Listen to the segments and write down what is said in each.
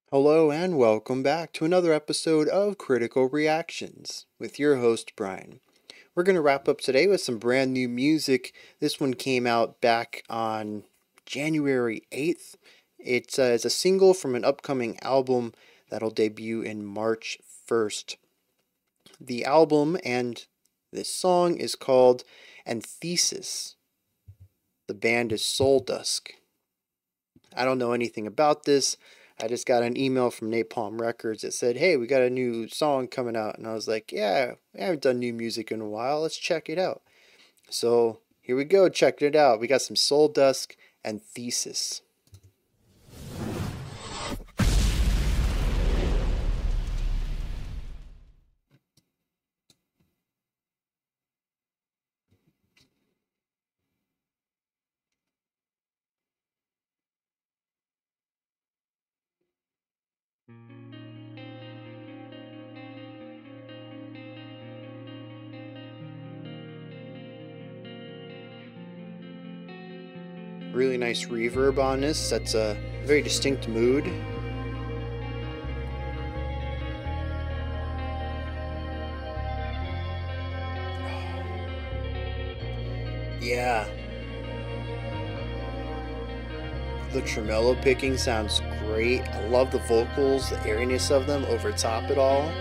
Hello and welcome back to another episode of Critical Reactions with your host Bryan. We're going to wrap up today with some brand new music. This one came out back on January 8th. It's a single from an upcoming album that'll debut in March 1st. The album and this song is called Anthesis. The band is Suldusk. I don't know anything about this. I just got an email from Napalm Records that said, hey, we got a new song coming out. And I was like, yeah, I haven't done new music in a while. Let's check it out. So here we go. Check it out. We got some Suldusk and Thesis. Really nice reverb on this. That's a very distinct mood. Yeah. The tremolo picking sounds great. I love the vocals, the airiness of them over top it all.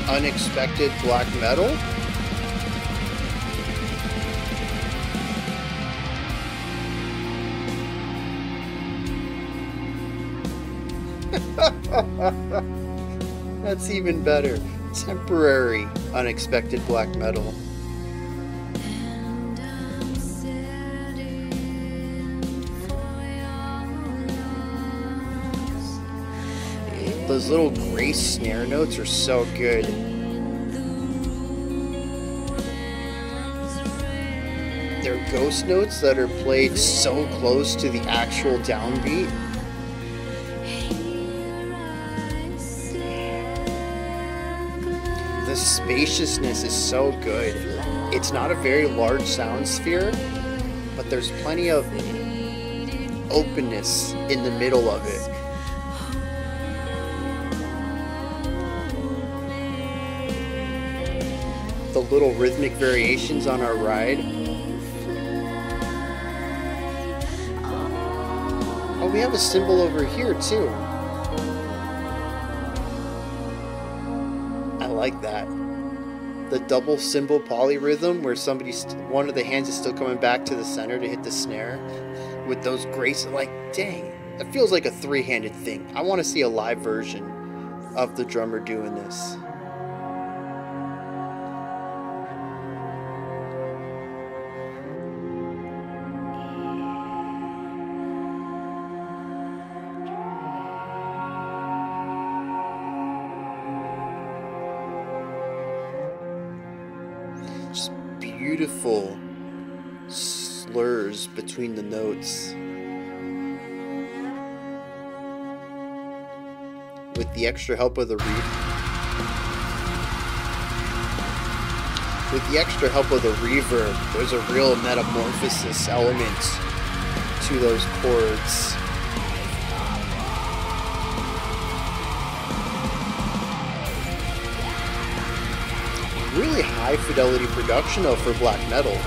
Unexpected black metal. That's even better. Temporary unexpected black metal. Those little grace snare notes are so good. They're ghost notes that are played so close to the actual downbeat. The spaciousness is so good. It's not a very large sound sphere, but there's plenty of openness in the middle of it. The little rhythmic variations on our ride. Oh, we have a cymbal over here too. I like that. The double cymbal polyrhythm where one of the hands is still coming back to the center to hit the snare with those graces. Like, dang, it feels like a three-handed thing. I want to see a live version of the drummer doing this. Just beautiful slurs between the notes. With the extra help of the reverb, there's a real metamorphosis element to those chords. Really high fidelity production though for black metal.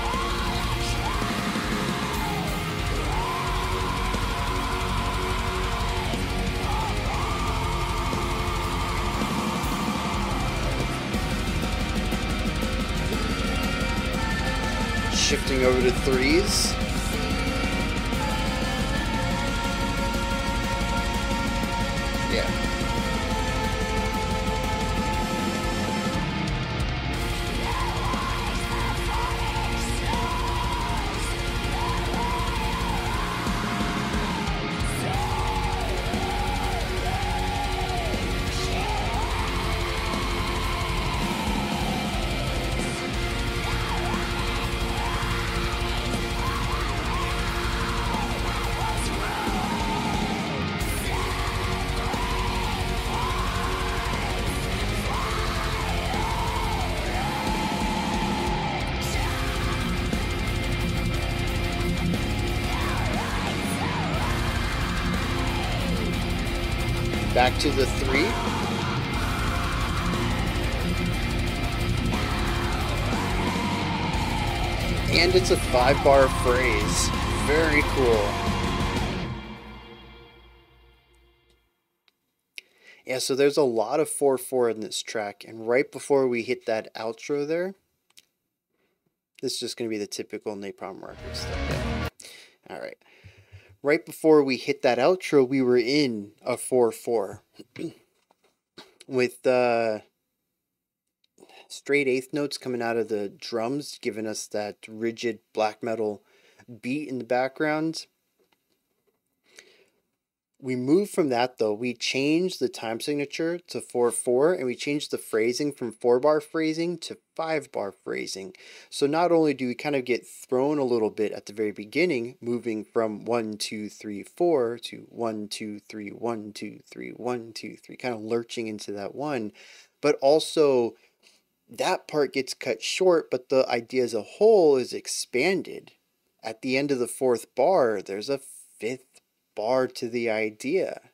Shifting over to threes. Yeah. Back to the 3. And it's a 5-bar phrase. Very cool. Yeah, so there's a lot of 4/4 in this track, and right before we hit that outro there, this is just going to be the typical Napalm Records stuff. Yeah. All right. Right before we hit that outro, we were in a 4/4 with straight eighth notes coming out of the drums, giving us that rigid black metal beat in the background. We moved from that though. We changed the time signature to 4/4, and we changed the phrasing from 4-bar phrasing to 5-bar phrasing. So not only do we kind of get thrown a little bit at the very beginning, moving from 1 2 3 4 to 1 2 3 1 2 3 1 2 3, kind of lurching into that one, but also that part gets cut short, but the idea as a whole is expanded. At the end of the 4th bar, there's a 5th bar to the idea.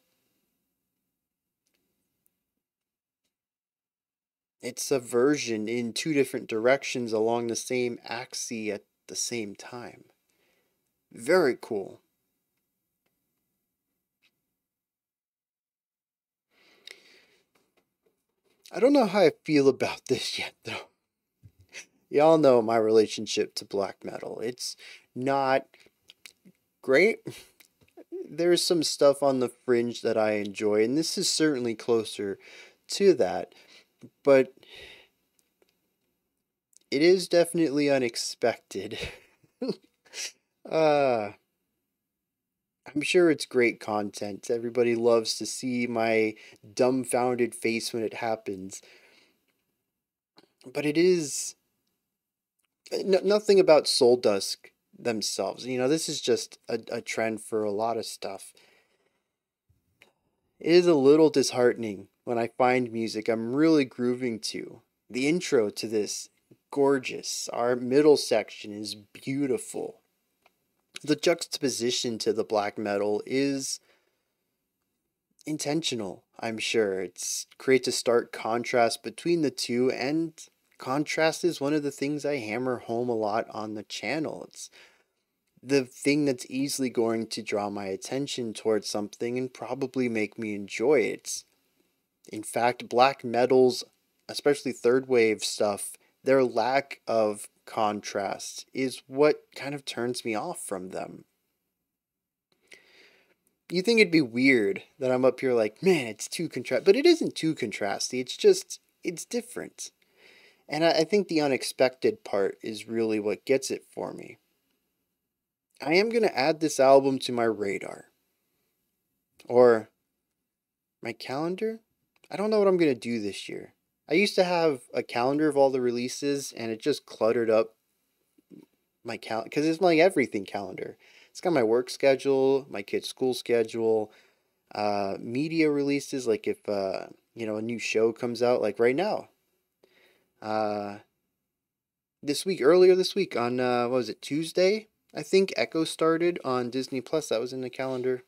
It's a version in 2 different directions along the same axis at the same time. Very cool. I don't know how I feel about this yet, though. Y'all know my relationship to black metal. It's not great. There's some stuff on the fringe that I enjoy, and this is certainly closer to that, but it is definitely unexpected. I'm sure it's great content. Everybody loves to see my dumbfounded face when it happens, but it is nothing about Suldusk themselves. You know, this is just a trend for a lot of stuff. It is a little disheartening when I find music I'm really grooving to. The intro to this, gorgeous. Our middle section is beautiful. The juxtaposition to the black metal is intentional, I'm sure. It creates a stark contrast between the two, and contrast is one of the things I hammer home a lot on the channel. It's the thing that's easily going to draw my attention towards something and probably make me enjoy it. In fact, black metals, especially third wave stuff, their lack of contrast is what kind of turns me off from them. You think it'd be weird that I'm up here like, man, it's too contrast, but it isn't too contrasty. It's just, it's different. And I think the unexpected part is really what gets it for me. I am going to add this album to my radar. Or my calendar? I don't know what I'm going to do this year. I used to have a calendar of all the releases, and it just cluttered up my calendar, because it's my everything calendar. It's got my work schedule, my kid's school schedule, media releases, like if, you know, a new show comes out, like right now. Earlier this week on, what was it, Tuesday? I think Echo started on Disney Plus. That was in the calendar.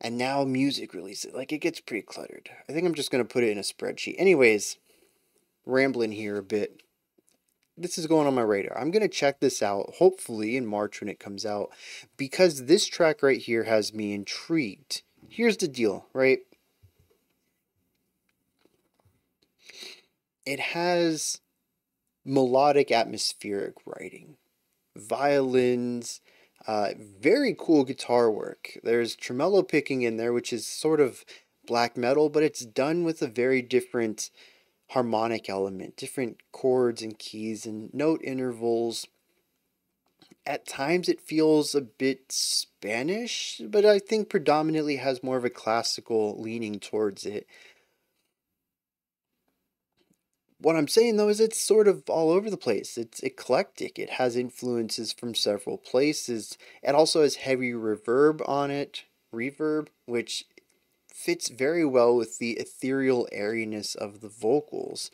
And now music releases. Like, it gets pretty cluttered. I think I'm just going to put it in a spreadsheet. Anyways, rambling here a bit. This is going on my radar. I'm going to check this out, hopefully in March when it comes out, because this track right here has me intrigued. Here's the deal, right? It has melodic atmospheric writing. Violins, very cool guitar work. There's tremolo picking in there, which is sort of black metal, but it's done with a very different harmonic element, different chords and keys and note intervals. At times it feels a bit Spanish, but I think predominantly has more of a classical leaning towards it. What I'm saying though is it's sort of all over the place. It's eclectic. It has influences from several places. It also has heavy reverb, which fits very well with the ethereal airiness of the vocals.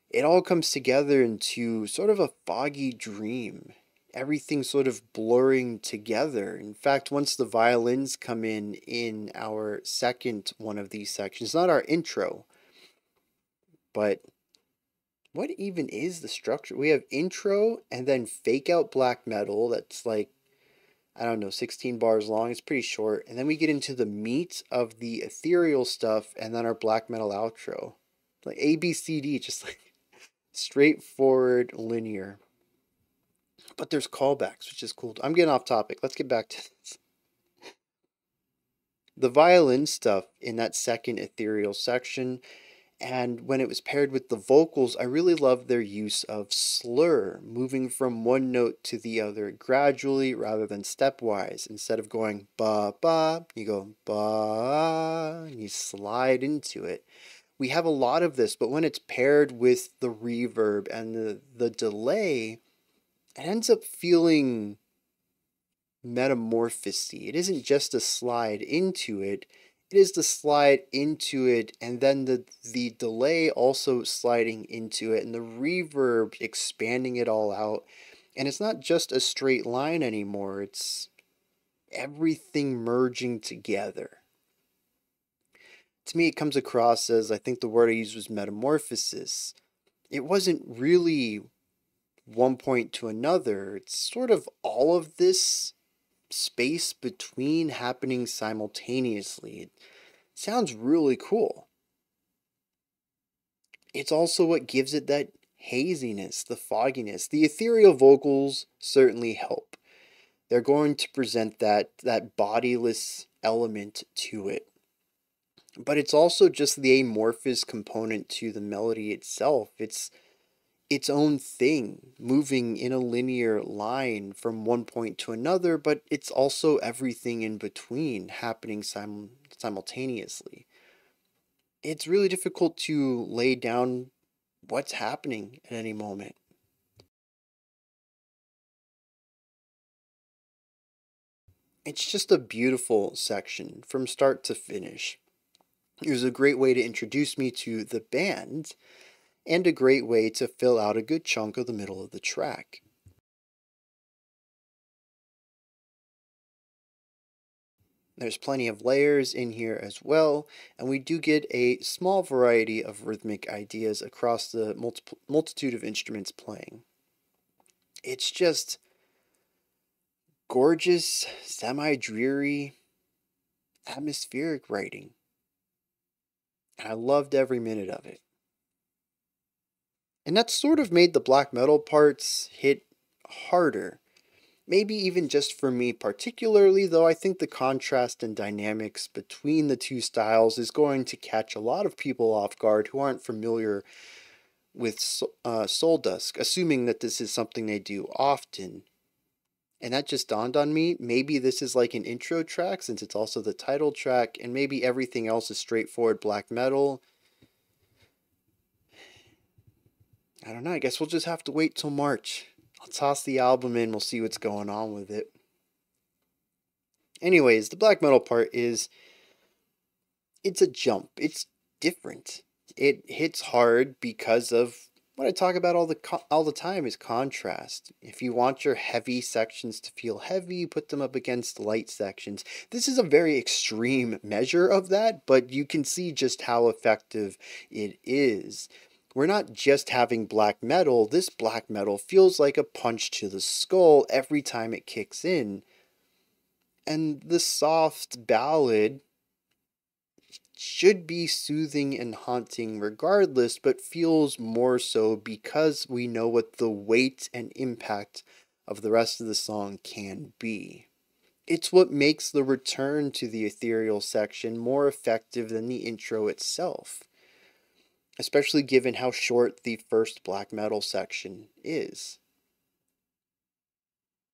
It all comes together into sort of a foggy dream. everything sort of blurring together. In fact, once the violins come in our second one of these sections, not our intro, but what even is the structure? We have intro and then fake out black metal that's like, I don't know, 16 bars long. It's pretty short. And then we get into the meat of the ethereal stuff and then our black metal outro. Like A, B, C, D, just like straightforward, linear. But there's callbacks, which is cool. I'm getting off topic. Let's get back to this. The violin stuff in that second ethereal section, and when it was paired with the vocals, I really loved their use of slur, moving from one note to the other gradually rather than stepwise. Instead of going ba ba, you go ba, and you slide into it. We have a lot of this, but when it's paired with the reverb and the delay, it ends up feeling metamorphosy. It isn't just a slide into it. It is the slide into it, and then the delay also sliding into it, and the reverb expanding it all out. And it's not just a straight line anymore. It's everything merging together. To me, it comes across as, I think the word I used was metamorphosis. It wasn't really one point to another. It's sort of all of this space between happening simultaneously. It sounds really cool. It's also what gives it that haziness, the fogginess. The ethereal vocals certainly help. They're going to present that bodiless element to it. But it's also just the amorphous component to the melody itself. It's its own thing, moving in a linear line from one point to another, but it's also everything in between happening simultaneously. It's really difficult to lay down what's happening at any moment. It's just a beautiful section from start to finish. It was a great way to introduce me to the band, and a great way to fill out a good chunk of the middle of the track. There's plenty of layers in here as well, and we do get a small variety of rhythmic ideas across the multitude of instruments playing. It's just gorgeous, semi-dreary, atmospheric writing. And I loved every minute of it. And that sort of made the black metal parts hit harder. Maybe even just for me particularly, though I think the contrast and dynamics between the two styles is going to catch a lot of people off guard who aren't familiar with Suldusk, assuming that this is something they do often. And that just dawned on me. Maybe this is like an intro track since it's also the title track, and maybe everything else is straightforward black metal. I don't know, I guess we'll just have to wait till March. I'll toss the album in, we'll see what's going on with it. Anyways, the black metal part is, it's a jump. It's different. It hits hard because of what I talk about all the time is contrast. If you want your heavy sections to feel heavy, put them up against light sections. This is a very extreme measure of that, but you can see just how effective it is. We're not just having black metal. This black metal feels like a punch to the skull every time it kicks in. And the soft ballad should be soothing and haunting regardless, but feels more so because we know what the weight and impact of the rest of the song can be. It's what makes the return to the ethereal section more effective than the intro itself, especially given how short the first black metal section is.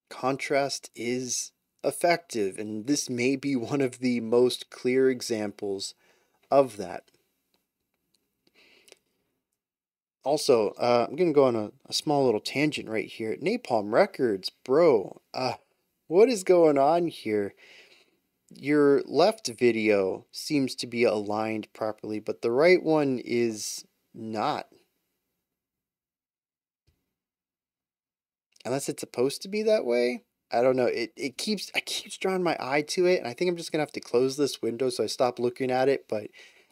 Contrast is effective, and this may be one of the most clear examples of that. Also, I'm going to go on a small little tangent right here. Napalm Records, bro, what is going on here? Your left video seems to be aligned properly, but the right one is not. unless it's supposed to be that way. I don't know. I keeps drawing my eye to it, and I think I'm just gonna have to close this window so I stop looking at it, but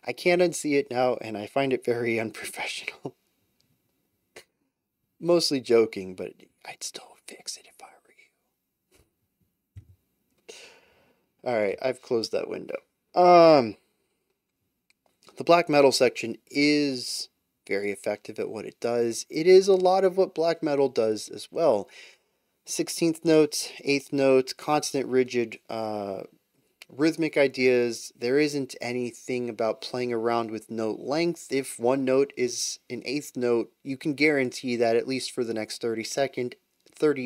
I can't unsee it now, and I find it very unprofessional. Mostly joking, but I'd still fix it if I were you. Alright, I've closed that window. The black metal section is very effective at what it does. It is a lot of what black metal does as well. 16th notes, 8th notes, constant rigid rhythmic ideas. There isn't anything about playing around with note length. If one note is an 8th note, you can guarantee that at least for the next 30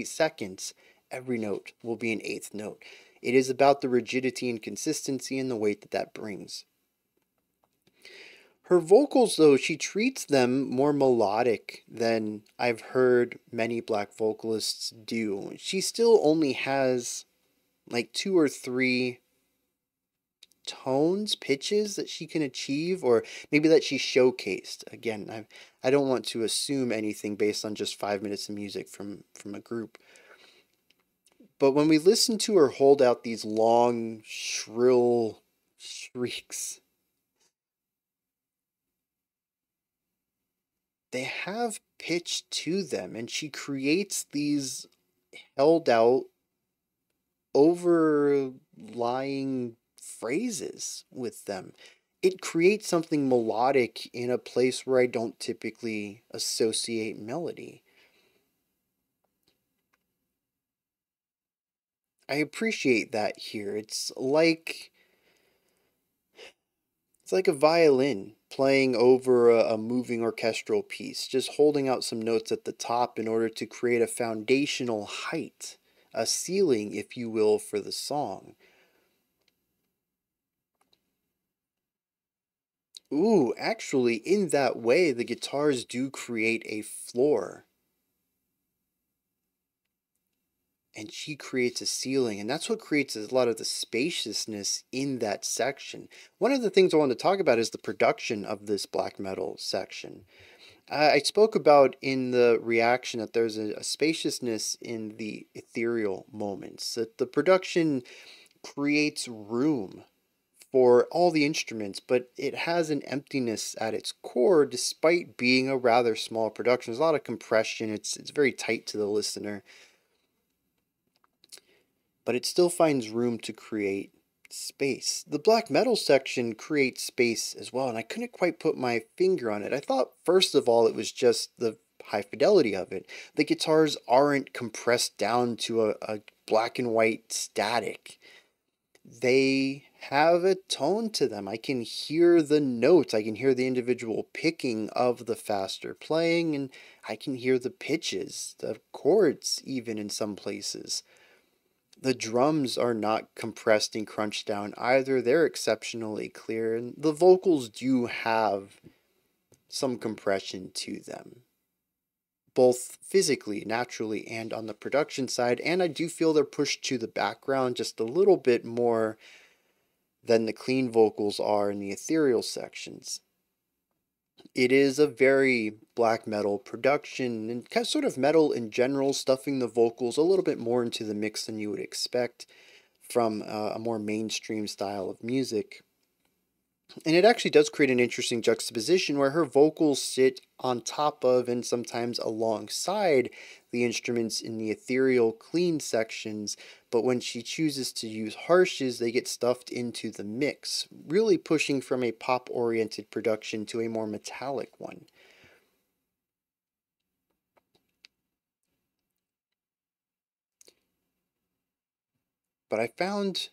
seconds, every note will be an 8th note. It is about the rigidity and consistency and the weight that that brings. Her vocals, though, she treats them more melodic than I've heard many black vocalists do. She still only has like 2 or 3 tones, pitches that she can achieve, or maybe that she showcased. Again, I don't want to assume anything based on just 5 minutes of music from a group. But when we listen to her hold out these long, shrill shrieks, they have pitch to them, and she creates these held out, overlying phrases with them. It creates something melodic in a place where I don't typically associate melody. I appreciate that here. It's like a violin playing over a moving orchestral piece, just holding out some notes at the top in order to create a foundational height, a ceiling, if you will, for the song. Ooh, actually, in that way, the guitars do create a floor, and she creates a ceiling, and that's what creates a lot of the spaciousness in that section. One of the things I want to talk about is the production of this black metal section. I spoke about in the reaction that there's a spaciousness in the ethereal moments, that the production creates room for all the instruments, but it has an emptiness at its core despite being a rather small production. There's a lot of compression, it's very tight to the listener, but it still finds room to create space. The black metal section creates space as well, and I couldn't quite put my finger on it. I thought, first of all, it was just the high fidelity of it. The guitars aren't compressed down to a black and white static. They have a tone to them. I can hear the notes. I can hear the individual picking of the faster playing, and I can hear the pitches, the chords, even in some places. The drums are not compressed and crunched down either. They're exceptionally clear, and the vocals do have some compression to them, both physically, naturally, and on the production side. And I do feel they're pushed to the background just a little bit more than the clean vocals are in the ethereal sections. It is a very black metal production, and kind of sort of metal in general, stuffing the vocals a little bit more into the mix than you would expect from a more mainstream style of music. And it actually does create an interesting juxtaposition where her vocals sit on top of and sometimes alongside the instruments in the ethereal clean sections, but when she chooses to use harshes, they get stuffed into the mix, really pushing from a pop-oriented production to a more metallic one. But I found,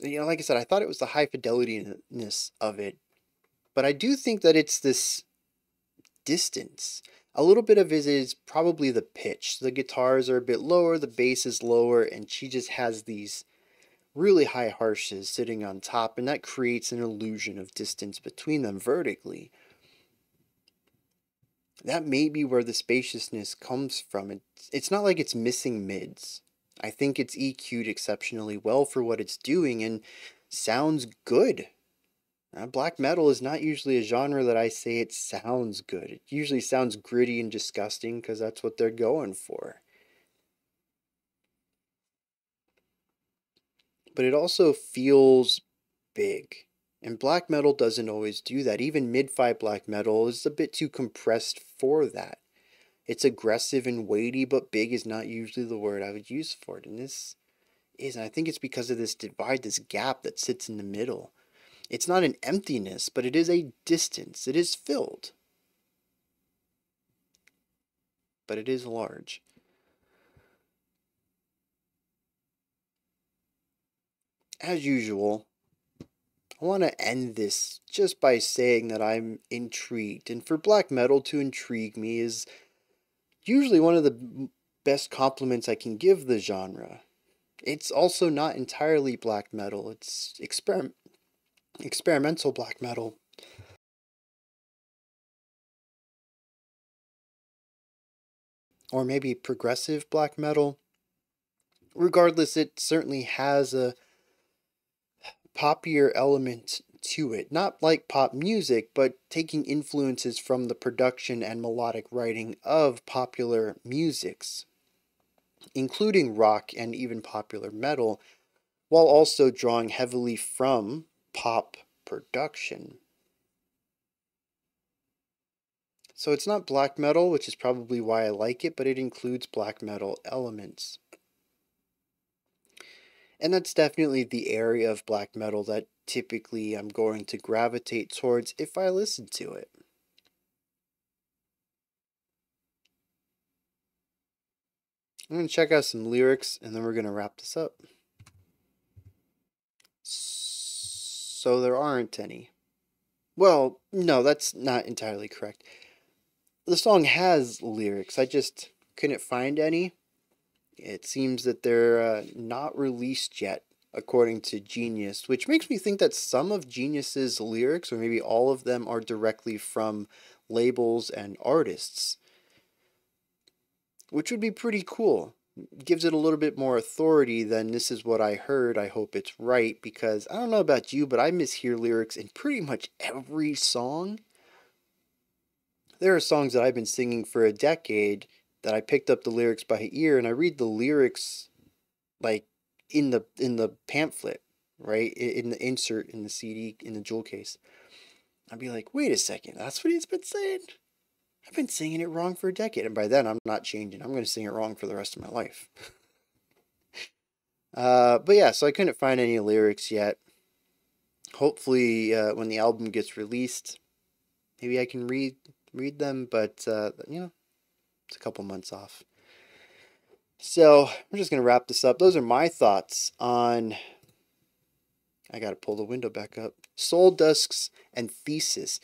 like I said, I thought it was the high fidelity-ness of it, but I do think that it's this distance. A little bit of it is probably the pitch. The guitars are a bit lower, the bass is lower, and she just has these really high harshes sitting on top, and that creates an illusion of distance between them vertically. That may be where the spaciousness comes from. It's not like it's missing mids. I think it's EQ'd exceptionally well for what it's doing and sounds good. Black metal is not usually a genre that I say it sounds good. It usually sounds gritty and disgusting because that's what they're going for. but it also feels big. And black metal doesn't always do that. Even mid-fi black metal is a bit too compressed for that. It's aggressive and weighty, but big is not usually the word I would use for it. And this is, and I think it's because of this divide, this gap that sits in the middle. It's not an emptiness, but it is a distance. It is filled, but it is large. As usual, I want to end this just by saying that I'm intrigued. And for black metal to intrigue me is usually one of the best compliments I can give the genre. It's also not entirely black metal. It's experimental black metal. Or maybe progressive black metal. Regardless, it certainly has a poppier element to it. Not like pop music, but taking influences from the production and melodic writing of popular musics, including rock and even popular metal, while also drawing heavily from pop production. So it's not black metal, which is probably why I like it, but it includes black metal elements. And that's definitely the area of black metal that typically I'm going to gravitate towards if I listen to it. I'm going to check out some lyrics and then we're going to wrap this up. So there aren't any. Well, no, that's not entirely correct. The song has lyrics, I just couldn't find any. It seems that they're not released yet, according to Genius, which makes me think that some of Genius's lyrics, or maybe all of them, are directly from labels and artists, which would be pretty cool. Gives it a little bit more authority than "this is what I heard, I hope it's right," because I don't know about you, but I mishear lyrics in pretty much every song. There are songs that I've been singing for a decade that I picked up the lyrics by ear, and I read the lyrics like in the pamphlet, right? In the insert in the CD in the jewel case. I'd be like, wait a second, that's what he's been saying? I've been singing it wrong for a decade, and by then I'm not changing. I'm going to sing it wrong for the rest of my life. But yeah, so I couldn't find any lyrics yet. Hopefully, when the album gets released, maybe I can read them, but it's a couple months off. So we're just going to wrap this up. Those are my thoughts on, I got to pull the window back up, Suldusk's Anthesis.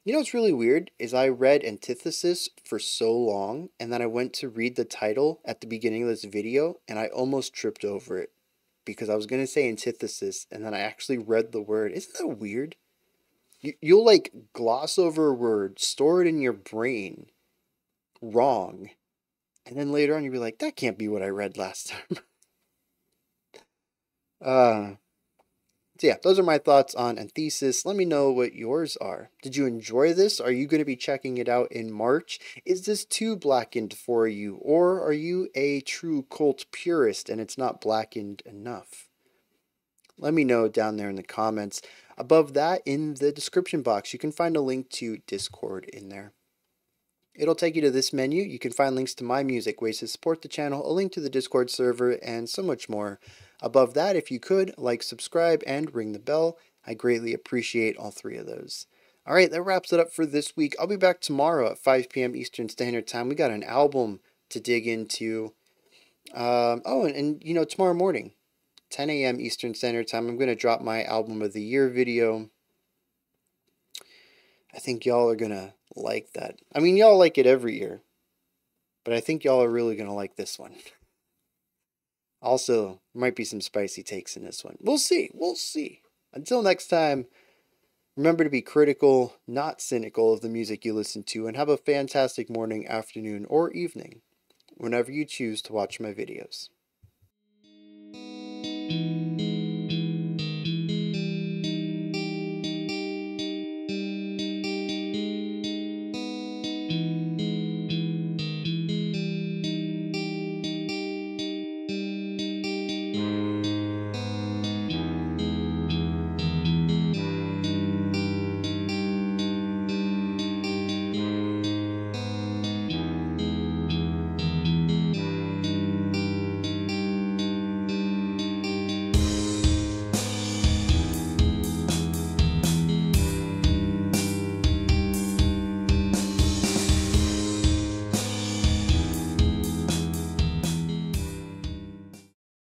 You know what's really weird is I read Anthesis for so long, and then I went to read the title at the beginning of this video, and I almost tripped over it because I was going to say antithesis, and then I actually read the word. Isn't that weird? You'll like gloss over a word, store it in your brain wrong, and then later on you'll be like, that can't be what I read last time. So yeah, those are my thoughts on Anthesis. Let me know what yours are. Did you enjoy this? Are you going to be checking it out in March? Is this too blackened for you? Or are you a true cult purist and it's not blackened enough? Let me know down there in the comments. Above that, in the description box, you can find a link to Discord in there. It'll take you to this menu. You can find links to my music, ways to support the channel, a link to the Discord server, and so much more. Above that, if you could, like, subscribe, and ring the bell. I greatly appreciate all three of those. Alright, that wraps it up for this week. I'll be back tomorrow at 5 p.m. Eastern Standard Time. We got an album to dig into. And tomorrow morning, 10 a.m. Eastern Standard Time, I'm going to drop my Album of the Year video. I think y'all are going to like that. I mean, y'all like it every year, but I think y'all are really going to like this one. Also, might be some spicy takes in this one. We'll see. We'll see. Until next time, remember to be critical, not cynical of the music you listen to, and have a fantastic morning, afternoon, or evening whenever you choose to watch my videos.